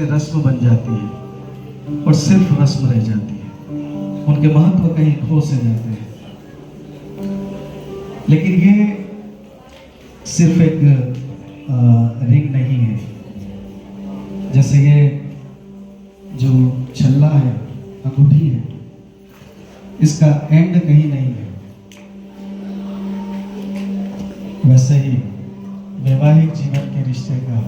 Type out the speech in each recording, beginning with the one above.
रस्म बन जाती है और सिर्फ रस्म रह जाती है, उनके महत्व कहीं खो से जाते हैं। लेकिन ये सिर्फ एक रिंग नहीं है, जैसे ये जो छल्ला है, अंगूठी है, इसका एंड कहीं नहीं है, वैसे ही वैवाहिक जीवन के रिश्ते का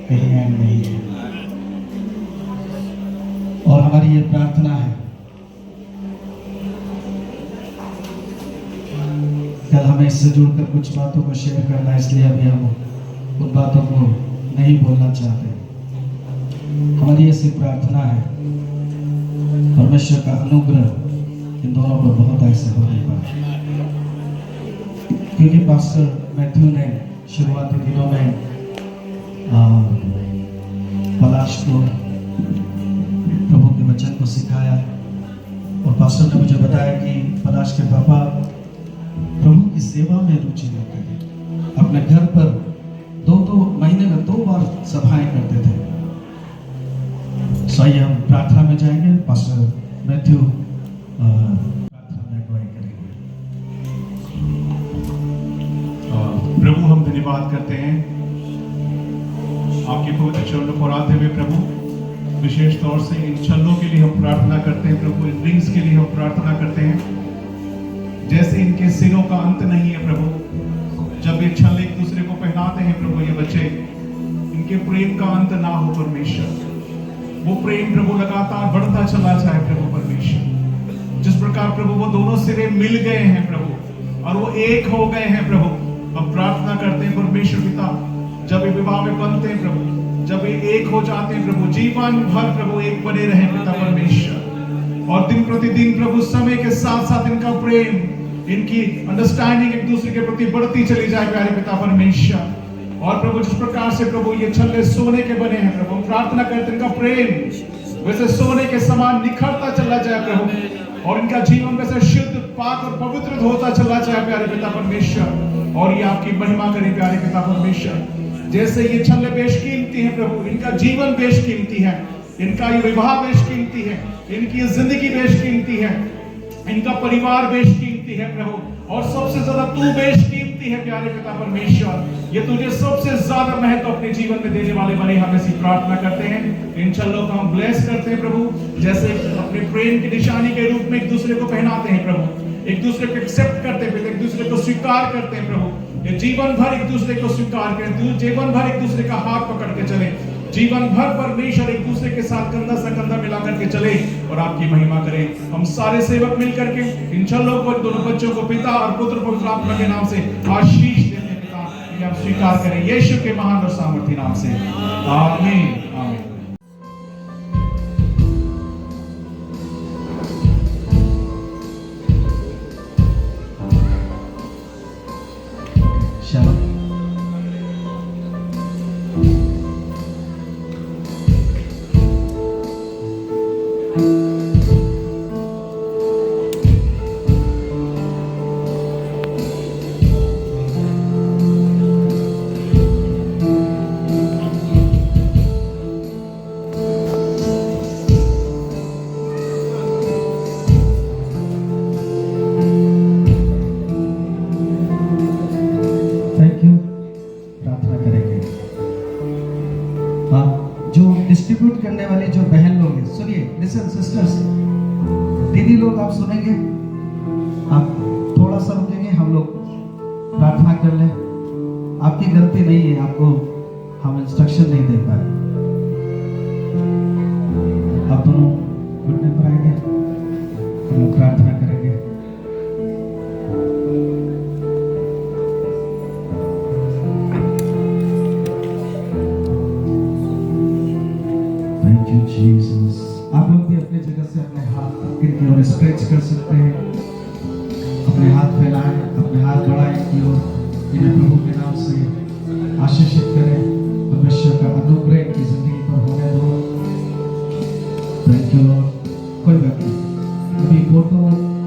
कहीं एंड नहीं है। और हमारी ये प्रार्थना है, कल हमें इससे जुड़कर कुछ बातों को शेयर करना है, इसलिए अभी हम उन बातों को नहीं बोलना चाहते। हमारी ऐसी प्रार्थना है, परमेश्वर का अनुग्रह इन दोनों पर बहुत ऐसे होने पर, क्योंकि पास्टर मैथ्यू ने शुरुआती दिनों में पलाश को प्रभु के वचन को सिखाया, और पास्टर ने मुझे बताया कि पलाश के पापा प्रभु की सेवा में रुचि रखते थे। अपने घर पर दो महीने में 2 बार सभाएं करते थे। आइए हम प्रार्थना में जाएंगे। पास्टर मैथ्यू प्रार्थना में अगुवाई करेंगे। प्रभु हम धन्यवाद करते हैं आपके पवित्र चरणों पर आते हुए प्रभु, विशेष तौर से इन छल्लों के लिए हम प्रार्थना करते हैं प्रभु, इन रिंग्स के लिए हम प्रार्थना करते हैं। जैसे इनके सिरों का अंत नहीं है प्रभु, जब ये छल्ले एक दूसरे को पहनाते हैं प्रभु, ये बच्चे, इनके प्रेम का अंत ना हो परमेश्वर। वो प्रेम प्रभु लगातार बढ़ता चला जाए प्रभु परमेश्वर। जिस प्रकार प्रभु वो दोनों सिरे मिल गए हैं प्रभु और वो एक हो गए हैं प्रभु, हम प्रार्थना करते हैं परमेश्वर पिता, जब ये विवाह में बनते हैं प्रभु, जब ये एक हो जाते हैं प्रभु, जीवन भर प्रभु एक बने रहे पिता परमेश्वर। और दिन प्रतिदिन प्रभु समय के साथ साथ इनका प्रेम, इनकी अंडरस्टैंडिंग एक दूसरे के प्रति बढ़ती चली जाए प्यारे पिता परमेश्वर। और प्रभु जिस प्रकार से प्रभु ये छल्ले सोने के बने हैं प्रभु, हम प्रार्थना करते हैं इनका प्रेम वैसे सोने के समान निखरता चला जाए प्रभु, और इनका जीवन वैसे शुद्ध, पाक और पवित्र होता चला जाए प्यारे पिता परमेश्वर। और ये आपकी महिमा करें प्यारे पिता परमेश्वर। जैसे ये छल्ले बेशकीमती हैं प्रभु, इनका जीवन बेशकीमती है, इनका ये विवाह बेशकीमती है, इनकी जिंदगी बेशकीमती है, इनका परिवार बेशकीमती है प्रभु, और सबसे ज्यादा तू बेशकीमती है प्यारे पिता परमेश्वर। ये तुझे सबसे ज्यादा महत्व अपने जीवन में देने वाले बने, हम ऐसी प्रार्थना करते हैं। इन छल्लों को हम ब्लेस करते हैं प्रभु, जैसे अपने प्रेम की निशानी के रूप में एक दूसरे को पहनाते हैं प्रभु, एक दूसरे को एक्सेप्ट करते हैं, एक दूसरे को स्वीकार करते हैं प्रभु। ये जीवन भर एक दूसरे को स्वीकार करें, जीवन भर एक दूसरे का हाथ पकड़ के चले, जीवन भर परमेश्वर एक दूसरे के साथ कंधा से कंधा मिला करके चले और आपकी महिमा करें। हम सारे सेवक मिल करके इन छल्लों को, दोनों बच्चों को पिता और पुत्र पवित्र आत्मा के नाम से आशीष देते हैं पिता, ये आप स्वीकार करें यीशु के महान और सामर्थी नाम से, आमीन आमीन। डिस्ट्रीब्यूट करने वाले जो बहन लोग हैं, सुनिए, लिसन सिस्टर्स, दीदी लोग आप सुनेंगे, आप थोड़ा सा रुकेंगे, हम लोग प्रार्थना कर लें। आपकी गलती नहीं है, आपको हम इंस्ट्रक्शन नहीं दे पाए। आप दोनों घुटने पर आएंगे, हम प्रार्थना करेंगे। जीसस, आप लोग भी अपने जगह से अपने हाथ इनकी ओर स्ट्रेच कर सकते हैं, अपने हाथ फैलाएं, अपने हाथ बढ़ाएं की ओर, इन्हें प्रभु के नाम से आशीषित करें। परमेश्वर का अनुग्रह की जिंदगी पर होने दो। Thank you Lord. कोई बात नहीं, अभी फोटो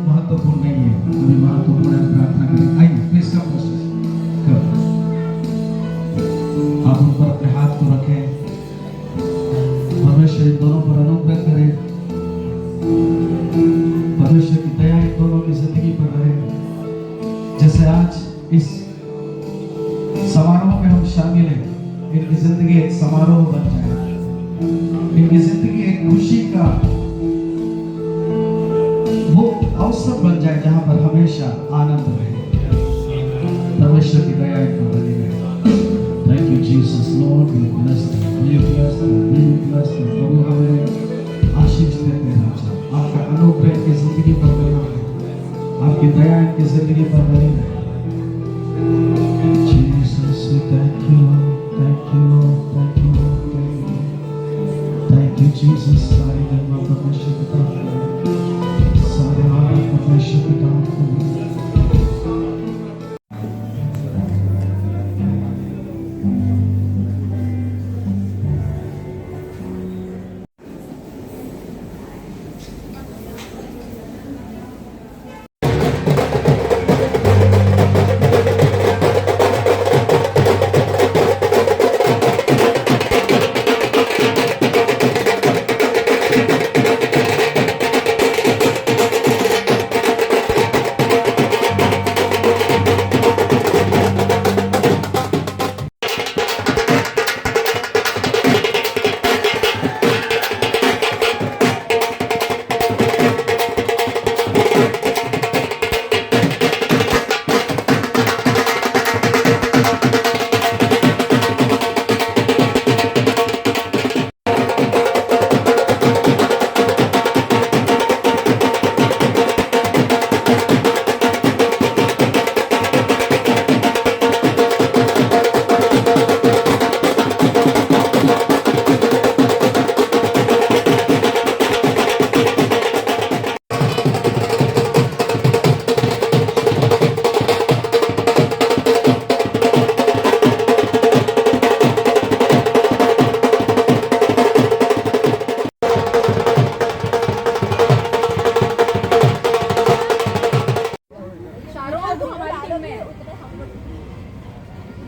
महत्वपूर्ण नहीं है, अभी महत्वपूर्ण है प्रार्थना करें। आइए प्लीज कम, आप ऊपर अपने हाथ को रखें। जैसे आज इस समारोह में हम शामिल हैं, इनकी जिंदगी एक समारोह बन जाए, इनकी जिंदगी एक खुशी का वो अवसर बन जाए जहां पर हमेशा आनंद रहे। परमेश्वर की दया इनको बनी रहे। Thank you Jesus Lord, we bless you, we bless you, we bless you. प्रभु हमें आशीष देते हैं राजा, आपका अनुग्रह इनकी जिंदगी पर बना रहे, आपकी दया इनकी जिंदगी पर बनी रहे। Jesus, we thank you, thank you, thank you, thank you, Jesus. सारे धर्म परमेश्वर पिता को, सारे आदर परमेश्वर पिता को।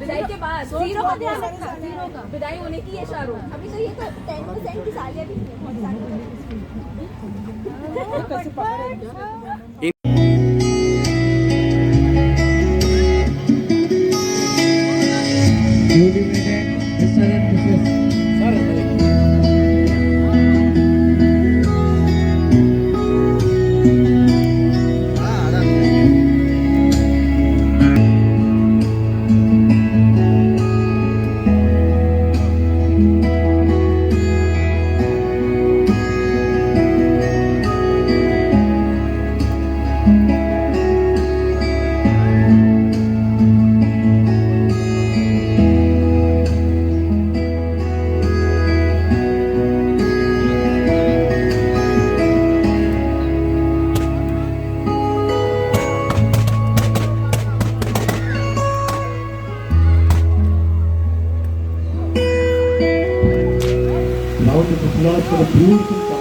विदाई के बाद जीरो का ध्यान रखना, जीरो का विदाई होने की है शाहरुख। अभी तो ये तो 10% की सालियां भी Now to the applause for the beautiful